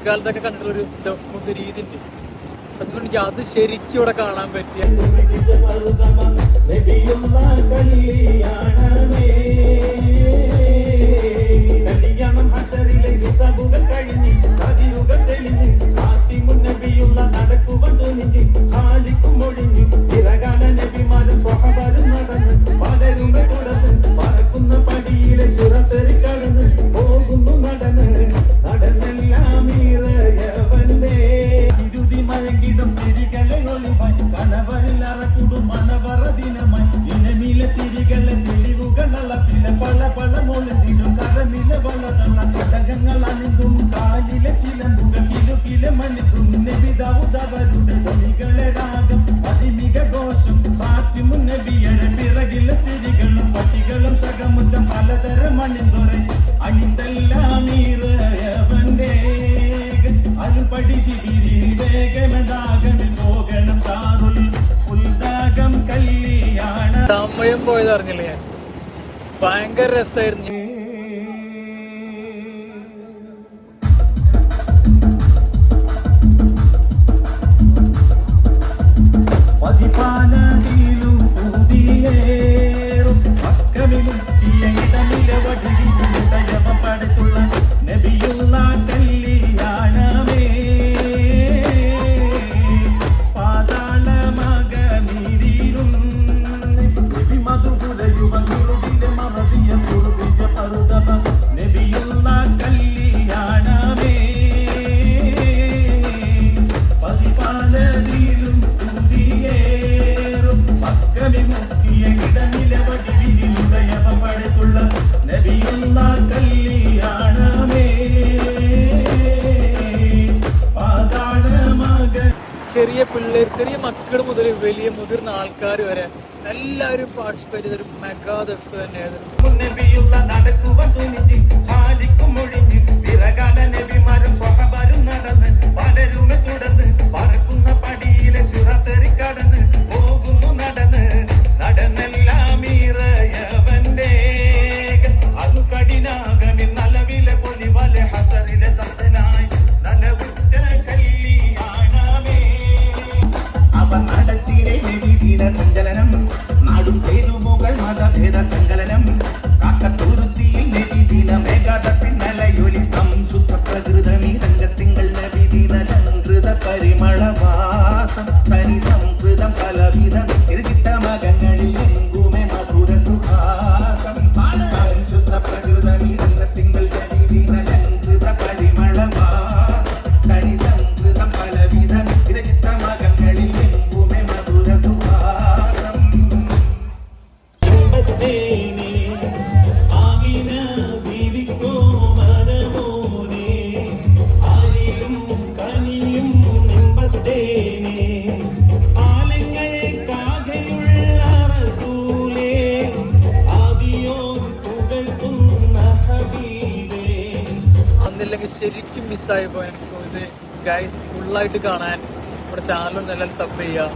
കുട്ടിക്കാലത്തൊക്കെ കണ്ടിട്ടുള്ളൊരു ദഫ്മുട്ട് രീതി ഉണ്ട്. സത്യം എനിക്ക് അത് ശരിക്കും ഇവിടെ കാണാൻ പറ്റിയ സമയം പോയത് അറിഞ്ഞില്ല ഞാൻ. ഭയങ്കര രസമായിരുന്നു. ചെറിയ പിള്ളേർ, ചെറിയ മക്കൾ മുതൽ വലിയ മുതിർന്ന ആൾക്കാർ വരെ എല്ലാവരും പാർട്ടിസിപ്പേറ്റ് ചെയ്തൊരു മെഗാ ദഫ് തന്നെയായിരുന്നു. സഞ്ചലനം നാടും പേരുമുകൾ മതഭേദ സങ്കലനം കാക്കത്തൂരുത്തിയിൽ നബിദിന മേഘാത പിന്നലയൊലി സംശുദ്ധ പ്രകൃതമീ രംഗത്തിങ്കൾ നബിദിന ലംകൃത പരിമളവാസം തനി സംകൃതം പലവിധം ഇരുകിട്ട മകങ്ങളിൽ എങ്കുമേ മധുര സുഖാസം സംശുദ്ധ പ്രകൃതമീ രംഗത്തിങ്കൾ നബിദിന ലംകൃത പരിമളവാസം തനി സംകൃതം പലവിധം ഇരുകിട്ട മകങ്ങളിൽ എങ്കുമേ മധുര വന്നില്ലെങ്കിൽ ശരിക്കും മിസ്സായി പോയി എനിക്ക്. സോ ഇത് ഗൈസ് ഫുള്ളായിട്ട് കാണാൻ നമ്മുടെ ചാനലൊന്നും എല്ലാവരും സബ് ചെയ്യുക.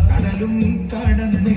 കടലും കടന്ന്